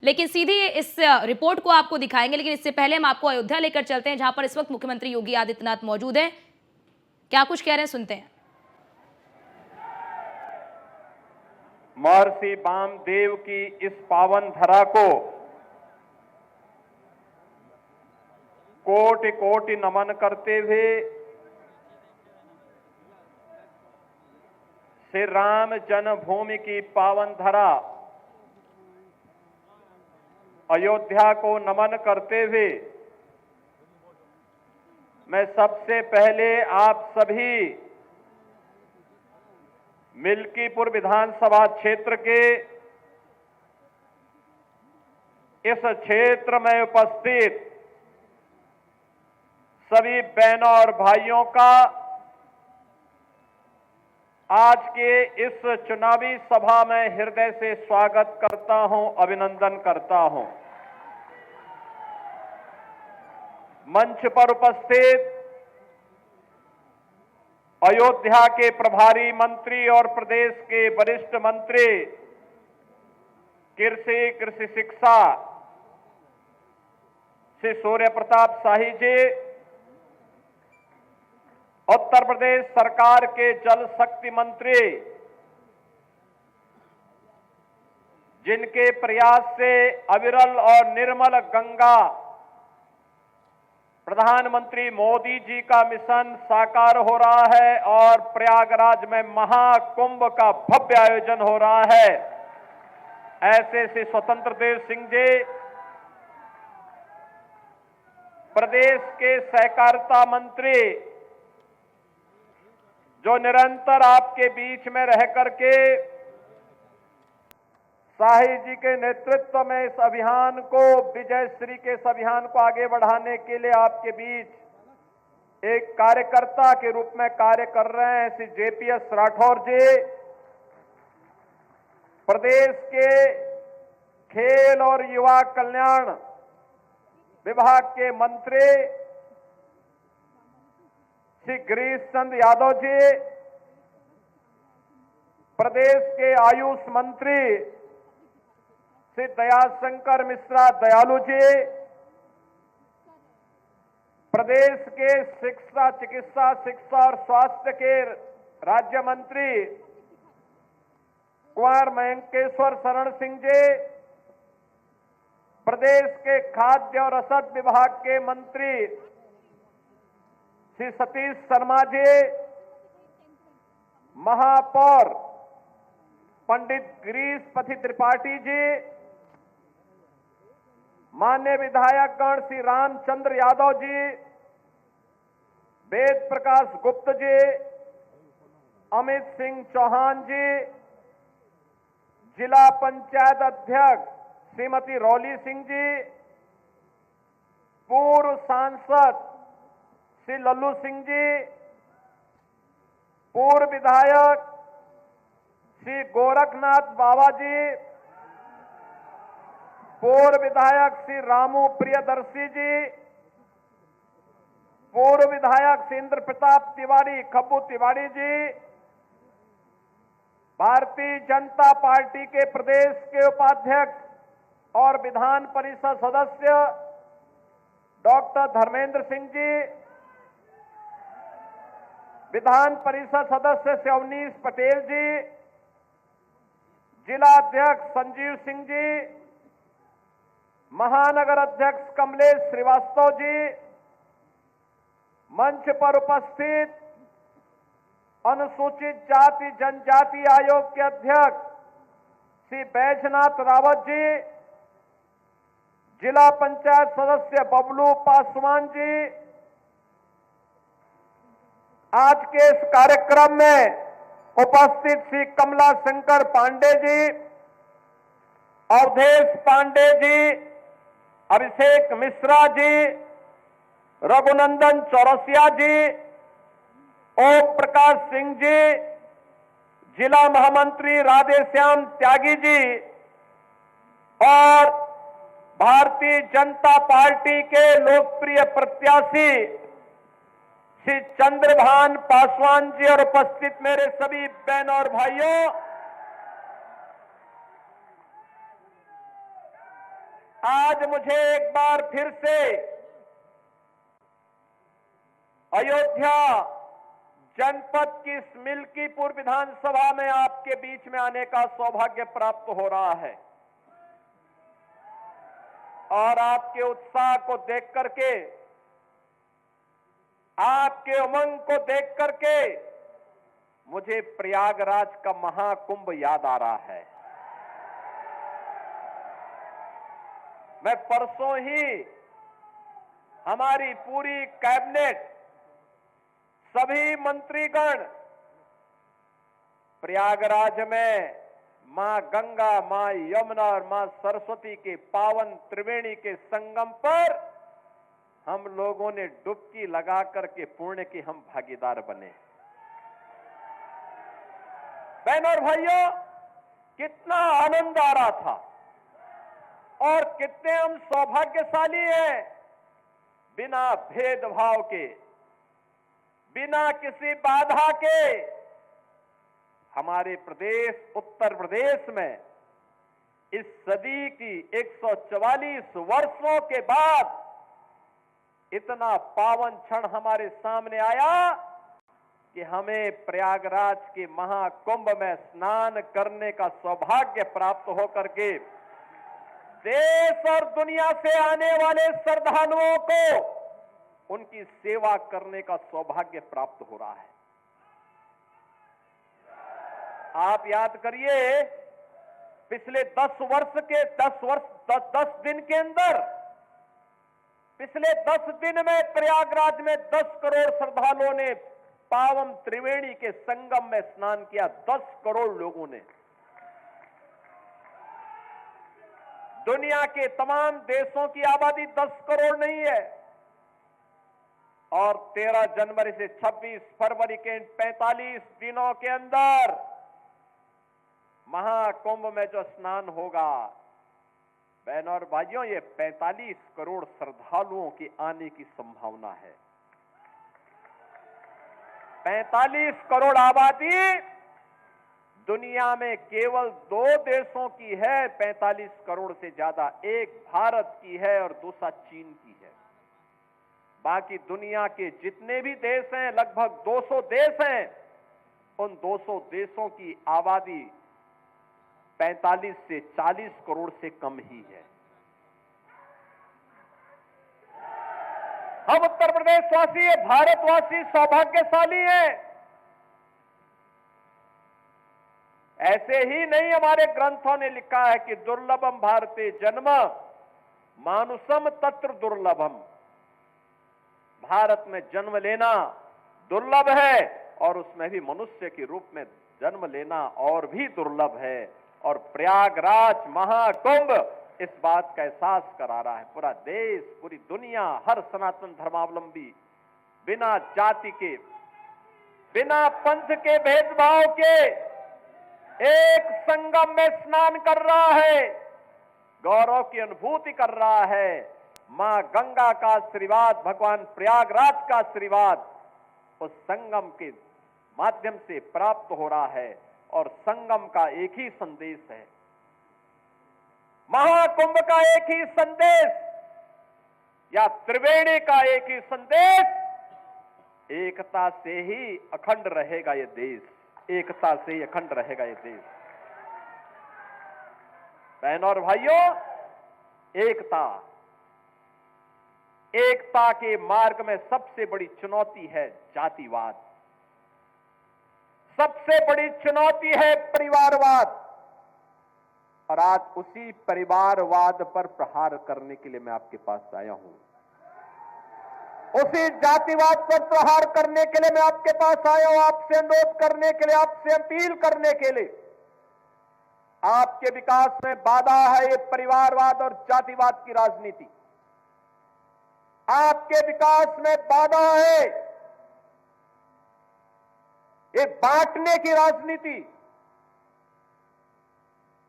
लेकिन सीधी इस रिपोर्ट को आपको दिखाएंगे, लेकिन इससे पहले हम आपको अयोध्या लेकर चलते हैं, जहां पर इस वक्त मुख्यमंत्री योगी आदित्यनाथ मौजूद हैं। क्या कुछ कह रहे हैं, सुनते हैं। महर्षि वामदेव की इस पावन धरा को कोटि कोटि नमन करते हुए श्री राम जन्मभूमि की पावन धरा अयोध्या को नमन करते हुए मैं सबसे पहले आप सभी मिल्कीपुर विधानसभा क्षेत्र के इस क्षेत्र में उपस्थित सभी बहनों और भाइयों का आज के इस चुनावी सभा में हृदय से स्वागत करता हूं, अभिनंदन करता हूं। मंच पर उपस्थित अयोध्या के प्रभारी मंत्री और प्रदेश के वरिष्ठ मंत्री कृषि शिक्षा श्री सूर्य प्रताप शाही जी, उत्तर प्रदेश सरकार के जल शक्ति मंत्री, जिनके प्रयास से अविरल और निर्मल गंगा प्रधानमंत्री मोदी जी का मिशन साकार हो रहा है और प्रयागराज में महाकुंभ का भव्य आयोजन हो रहा है, ऐसे श्री स्वतंत्र देव सिंह जी, प्रदेश के सहकारिता मंत्री, जो निरंतर आपके बीच में रह करके शाही जी के नेतृत्व में इस अभियान को, विजय श्री के इस अभियान को आगे बढ़ाने के लिए आपके बीच एक कार्यकर्ता के रूप में कार्य कर रहे हैं, श्री जेपीएस राठौर जी, प्रदेश के खेल और युवा कल्याण विभाग के मंत्री श्री गिरीश चंद्र यादव जी, प्रदेश के आयुष मंत्री श्री दयाशंकर मिश्रा दयालु जी, प्रदेश के चिकित्सा शिक्षा और स्वास्थ्य के राज्य मंत्री कुंवर मयंकेश्वर शरण सिंह जी, प्रदेश के खाद्य और रसद विभाग के मंत्री श्री सतीश शर्मा जी, महापौर पंडित गिरीश पति त्रिपाठी जी, माननीय विधायकगण श्री रामचंद्र यादव जी, वेद प्रकाश गुप्त जी, अमित सिंह चौहान जी, जिला पंचायत अध्यक्ष श्रीमती रौली सिंह जी, पूर्व सांसद श्री लल्लू सिंह जी, पूर्व विधायक श्री गोरखनाथ बाबा जी, पूर्व विधायक श्री रामू प्रियदर्शी जी, पूर्व विधायक श्री इंद्र प्रताप तिवारी खब्बू तिवारी जी, भारतीय जनता पार्टी के प्रदेश के उपाध्यक्ष और विधान परिषद सदस्य डॉक्टर धर्मेंद्र सिंह जी, विधान परिषद सदस्य श्री अवनीश पटेल जी, जिला अध्यक्ष संजीव सिंह जी, महानगर अध्यक्ष कमलेश श्रीवास्तव जी, मंच पर उपस्थित अनुसूचित जाति जनजाति आयोग के अध्यक्ष श्री बैजनाथ रावत जी, जिला पंचायत सदस्य बबलू पासवान जी, आज के इस कार्यक्रम में उपस्थित श्री कमला शंकर पांडे जी, अवधेश पांडे जी, अभिषेक मिश्रा जी, रघुनंदन चौरसिया जी, ओम प्रकाश सिंह जी, जिला महामंत्री राधेश्याम त्यागी जी और भारतीय जनता पार्टी के लोकप्रिय प्रत्याशी श्री चंद्रभान पासवान जी और उपस्थित मेरे सभी बहनों और भाइयों, आज मुझे एक बार फिर से अयोध्या जनपद की इस मिल्कीपुर विधानसभा में आपके बीच में आने का सौभाग्य प्राप्त हो रहा है और आपके उत्साह को देख करके, आपके उमंग को देख करके मुझे प्रयागराज का महाकुंभ याद आ रहा है। मैं परसों ही हमारी पूरी कैबिनेट, सभी मंत्रीगण प्रयागराज में मां गंगा, मां यमुना और मां सरस्वती के पावन त्रिवेणी के संगम पर हम लोगों ने डुबकी लगा करके पुण्य के हम भागीदार बने। बहनों और भाइयों, कितना आनंद आ रहा था और कितने हम सौभाग्यशाली हैं। बिना भेदभाव के, बिना किसी बाधा के हमारे प्रदेश उत्तर प्रदेश में इस सदी की 144 वर्षों के बाद इतना पावन क्षण हमारे सामने आया कि हमें प्रयागराज के महाकुंभ में स्नान करने का सौभाग्य प्राप्त होकर के देश और दुनिया से आने वाले श्रद्धालुओं को उनकी सेवा करने का सौभाग्य प्राप्त हो रहा है। आप याद करिए, पिछले 10 दिन के अंदर, पिछले 10 दिन में प्रयागराज में 10 करोड़ श्रद्धालुओं ने पावन त्रिवेणी के संगम में स्नान किया। 10 करोड़ लोगों ने। दुनिया के तमाम देशों की आबादी 10 करोड़ नहीं है और 13 जनवरी से 26 फरवरी के इन 45 दिनों के अंदर महाकुंभ में जो स्नान होगा, बहनों और भाइयों, ये 45 करोड़ श्रद्धालुओं के आने की संभावना है। 45 करोड़ आबादी दुनिया में केवल 2 देशों की है, 45 करोड़ से ज्यादा। एक भारत की है और दूसरा चीन की है। बाकी दुनिया के जितने भी देश हैं, लगभग 200 देश हैं, उन 200 देशों की आबादी 45 से 40 करोड़ से कम ही है। हम उत्तर प्रदेशवासी, भारतवासी सौभाग्यशाली हैं। ऐसे ही नहीं, हमारे ग्रंथों ने लिखा है कि दुर्लभम भारते जन्म मानुषम तत्र दुर्लभम। भारत में जन्म लेना दुर्लभ है और उसमें भी मनुष्य के रूप में जन्म लेना और भी दुर्लभ है। और प्रयागराज महाकुंभ इस बात का एहसास करा रहा है। पूरा देश, पूरी दुनिया, हर सनातन धर्मावलंबी बिना जाति के, बिना पंथ के भेदभाव के एक संगम में स्नान कर रहा है, गौरव की अनुभूति कर रहा है। मां गंगा का आशीर्वाद, भगवान प्रयागराज का आशीर्वाद उस संगम के माध्यम से प्राप्त हो रहा है और संगम का एक ही संदेश है, महाकुंभ का एक ही संदेश या त्रिवेणी का एक ही संदेश, एकता से ही अखंड रहेगा ये देश, एकता से ही अखंड रहेगा ये देश। बहनों और भाइयों, एकता, एकता के मार्ग में सबसे बड़ी चुनौती है जातिवाद, सबसे बड़ी चुनौती है परिवारवाद। और आज उसी परिवारवाद पर प्रहार करने के लिए मैं आपके पास आया हूं। उसी जातिवाद पर प्रहार करने के लिए मैं आपके पास आया हूं, आपसे अनुरोध करने के लिए, आपसे अपील करने के लिए। आपके विकास में बाधा है ये परिवारवाद और जातिवाद की राजनीति। आपके विकास में बाधा है ये बांटने की राजनीति।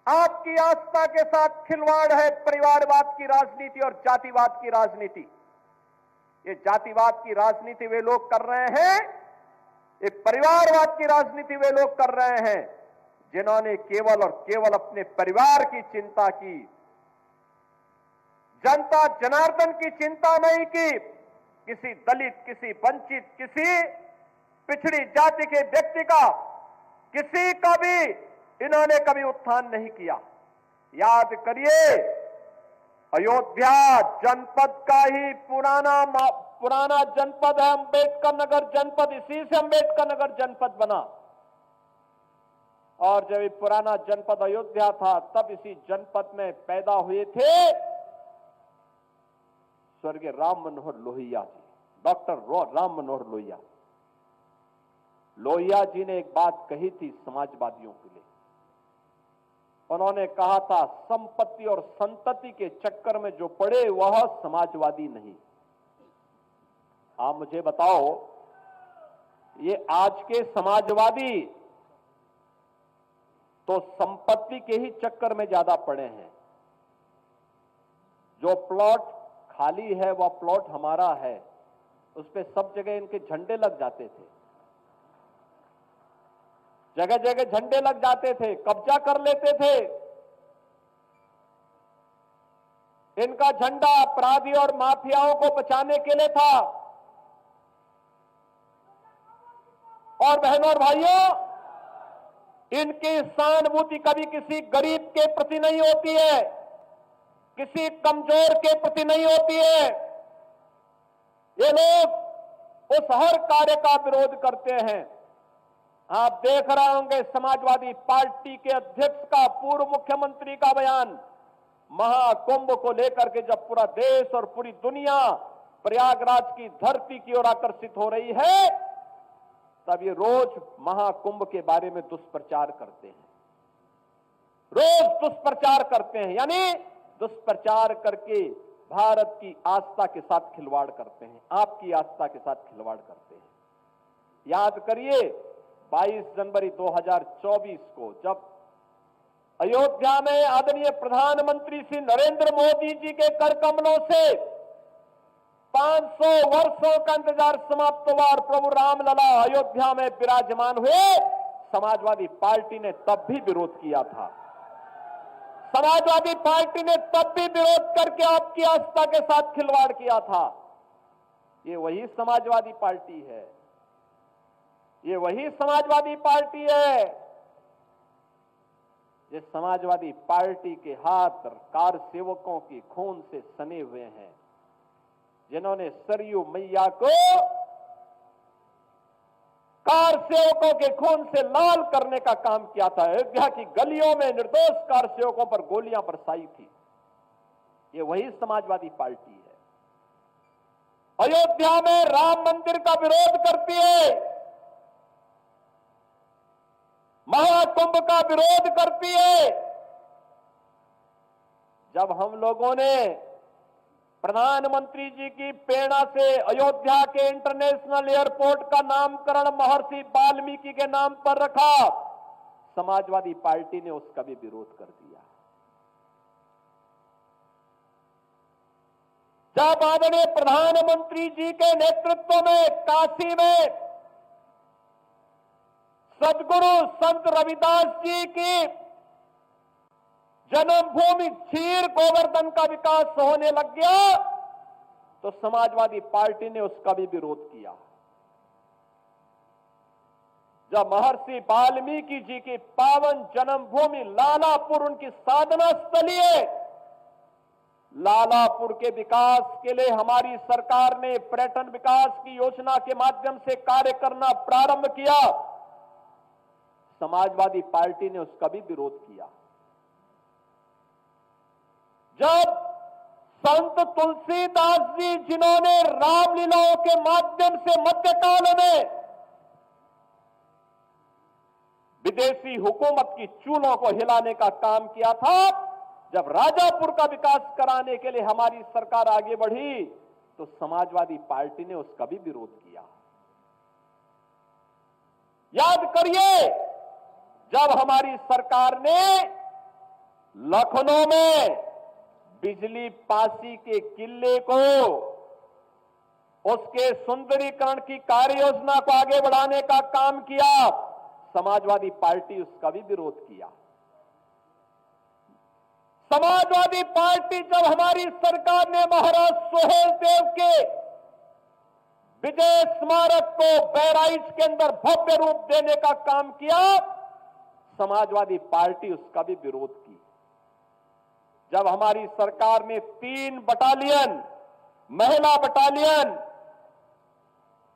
आपकी आस्था के साथ खिलवाड़ है परिवारवाद की राजनीति और जातिवाद की राजनीति। ये जातिवाद की राजनीति वे लोग कर रहे हैं, ये परिवारवाद की राजनीति वे लोग कर रहे हैं जिन्होंने केवल और केवल अपने परिवार की चिंता की। जनता जनार्दन की चिंता नहीं की, किसी दलित, किसी वंचित, किसी पिछड़ी जाति के व्यक्ति का, किसी का भी इन्होंने कभी उत्थान नहीं किया। याद करिए, अयोध्या जनपद का ही पुराना जनपद है अंबेडकर नगर जनपद, इसी से अंबेडकर नगर जनपद बना। और जब ये पुराना जनपद अयोध्या था, तब इसी जनपद में पैदा हुए थे स्वर्गीय राम मनोहर लोहिया जी, डॉक्टर राम मनोहर लोहिया। लोहिया जी ने एक बात कही थी समाजवादियों के लिए। उन्होंने कहा था, संपत्ति और संतति के चक्कर में जो पड़े वह समाजवादी नहीं। आप मुझे बताओ, ये आज के समाजवादी तो संपत्ति के ही चक्कर में ज्यादा पड़े हैं। जो प्लॉट खाली है वह प्लॉट हमारा है, उस पे सब जगह इनके झंडे लग जाते थे, जगह जगह झंडे लग जाते थे, कब्जा कर लेते थे। इनका झंडा अपराधी और माफियाओं को बचाने के लिए था। और बहनों और भाइयों, इनकी सहानुभूति कभी किसी गरीब के प्रति नहीं होती है, किसी कमजोर के प्रति नहीं होती है। ये लोग उस हर कार्य का विरोध करते हैं। आप देख रहे होंगे समाजवादी पार्टी के अध्यक्ष का, पूर्व मुख्यमंत्री का बयान, महाकुंभ को लेकर के जब पूरा देश और पूरी दुनिया प्रयागराज की धरती की ओर आकर्षित हो रही है, तब ये रोज महाकुंभ के बारे में दुष्प्रचार करते हैं, रोज दुष्प्रचार करते हैं, यानी दुष्प्रचार करके भारत की आस्था के साथ खिलवाड़ करते हैं, आपकी आस्था के साथ खिलवाड़ करते हैं। याद करिए, 22 जनवरी 2024 को जब अयोध्या में आदरणीय प्रधानमंत्री श्री नरेंद्र मोदी जी के कर कमलों से 500 वर्षों का इंतजार समाप्त हुआ और प्रभु रामलला अयोध्या में विराजमान हुए, समाजवादी पार्टी ने तब भी विरोध किया था। समाजवादी पार्टी ने तब भी विरोध करके आपकी आस्था के साथ खिलवाड़ किया था। ये वही समाजवादी पार्टी है, ये वही समाजवादी पार्टी है। ये समाजवादी पार्टी के हाथ कार सेवकों के खून से सने हुए हैं, जिन्होंने सरयू मैया को कार सेवकों के खून से लाल करने का काम किया था। अयोध्या की गलियों में निर्दोष कार सेवकों पर गोलियां बरसाई थी। ये वही समाजवादी पार्टी है। अयोध्या में राम मंदिर का विरोध करती है, महाकुंभ का विरोध करती है। जब हम लोगों ने प्रधानमंत्री जी की प्रेरणा से अयोध्या के इंटरनेशनल एयरपोर्ट का नामकरण महर्षि वाल्मीकि के नाम पर रखा, समाजवादी पार्टी ने उसका भी विरोध कर दिया। जब आदरणीय प्रधानमंत्री जी के नेतृत्व में काशी में सदगुरु संत रविदास जी की जन्मभूमि क्षीर गोवर्धन का विकास होने लग गया, तो समाजवादी पार्टी ने उसका भी विरोध किया। जब महर्षि वाल्मीकि जी की पावन जन्मभूमि लालापुर उनकी साधना स्थली है, लालापुर के विकास के लिए हमारी सरकार ने पर्यटन विकास की योजना के माध्यम से कार्य करना प्रारंभ किया, समाजवादी पार्टी ने उसका भी विरोध किया। जब संत तुलसीदास जी, जिन्होंने रामलीलाओं के माध्यम से मध्यकाल में विदेशी हुकूमत की चूलों को हिलाने का काम किया था, जब राजापुर का विकास कराने के लिए हमारी सरकार आगे बढ़ी, तो समाजवादी पार्टी ने उसका भी विरोध किया। याद करिए, जब हमारी सरकार ने लखनऊ में बिजली पासी के किले को, उसके सुंदरीकरण की कार्य योजना को आगे बढ़ाने का काम किया, समाजवादी पार्टी उसका भी विरोध किया। समाजवादी पार्टी जब हमारी सरकार ने महाराज सोहेल देव के विजय स्मारक को बहराइच के अंदर भव्य रूप देने का काम किया, समाजवादी पार्टी उसका भी विरोध की। जब हमारी सरकार ने 3 बटालियन, महिला बटालियन,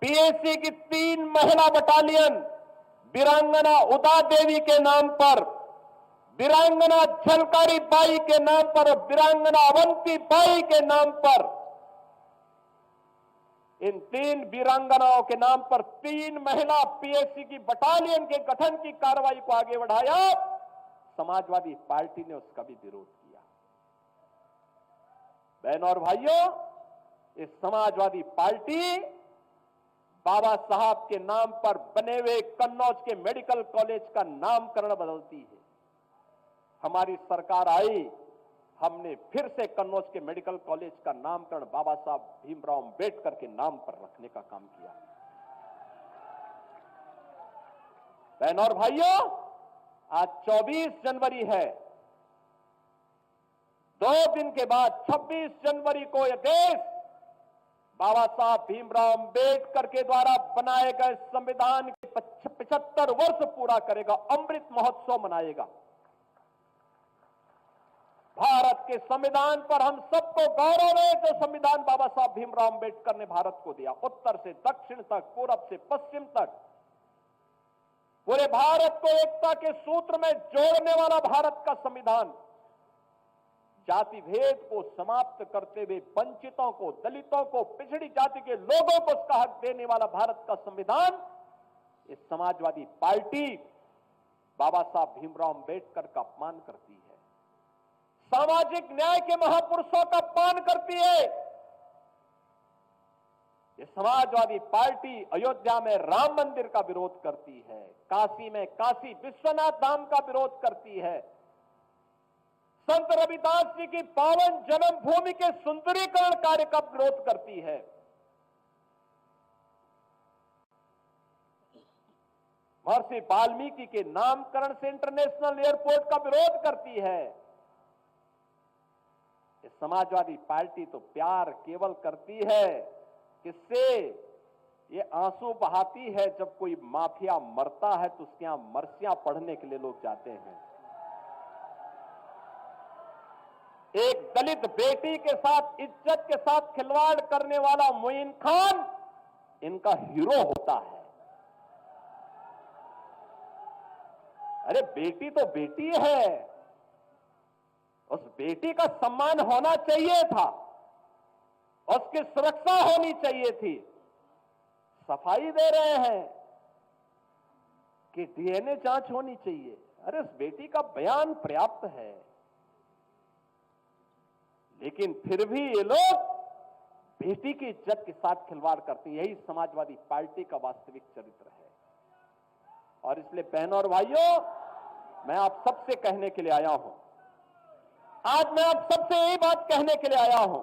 पीएसी की 3 महिला बटालियन वीरांगना उदा देवी के नाम पर, वीरांगना झलकारी बाई के नाम पर और वीरांगना अवंती बाई के नाम पर, इन 3 वीरांगनाओं के नाम पर 3 महिला पीएसी की बटालियन के गठन की कार्रवाई को आगे बढ़ाया, समाजवादी पार्टी ने उसका भी विरोध किया। बहनों और भाइयों, इस समाजवादी पार्टी बाबा साहब के नाम पर बने हुए कन्नौज के मेडिकल कॉलेज का नामकरण बदलती है। हमारी सरकार आई, हमने फिर से कन्नौज के मेडिकल कॉलेज का नामकरण बाबा साहब भीमराव अंबेडकर के नाम पर रखने का काम किया। बहनों और भाइयों, आज 24 जनवरी है। 2 दिन के बाद 26 जनवरी को यह देश बाबा साहब भीमराव अंबेडकर के द्वारा बनाए गए संविधान के 75 वर्ष पूरा करेगा, अमृत महोत्सव मनाएगा। भारत के संविधान पर हम सबको गौरव है जो संविधान बाबा साहब भीमराव अंबेडकर ने भारत को दिया। उत्तर से दक्षिण तक, पूरब से पश्चिम तक, पूरे भारत को एकता के सूत्र में जोड़ने वाला भारत का संविधान, जाति भेद को समाप्त करते हुए वंचितों को, दलितों को, पिछड़ी जाति के लोगों को उसका हक देने वाला भारत का संविधान, इस समाजवादी पार्टी बाबा साहब भीमराव अंबेडकर का अपमान करती है, सामाजिक न्याय के महापुरुषों का अपमान करती है। ये समाजवादी पार्टी अयोध्या में राम मंदिर का विरोध करती है, काशी में काशी विश्वनाथ धाम का विरोध करती है, संत रविदास जी की पावन जन्मभूमि के सुंदरीकरण कार्य का विरोध करती है। महर्षि वाल्मीकि के नामकरण से इंटरनेशनल एयरपोर्ट का विरोध करती है। ये समाजवादी पार्टी तो प्यार केवल करती है, किससे? ये आंसू बहाती है जब कोई माफिया मरता है तो उसके यहां मरसियां पढ़ने के लिए लोग जाते हैं। एक दलित बेटी के साथ, इज्जत के साथ खिलवाड़ करने वाला मोइन खान इनका हीरो होता है। अरे बेटी तो बेटी है, उस बेटी का सम्मान होना चाहिए था, उसकी सुरक्षा होनी चाहिए थी। सफाई दे रहे हैं कि डीएनए जांच होनी चाहिए। अरे उस बेटी का बयान पर्याप्त है, लेकिन फिर भी ये लोग बेटी की इज्जत के साथ खिलवाड़ करते हैं। यही समाजवादी पार्टी का वास्तविक चरित्र है। और इसलिए बहनों और भाइयों, मैं आप सबसे कहने के लिए आया हूं, आज मैं आप सबसे यही बात कहने के लिए आया हूं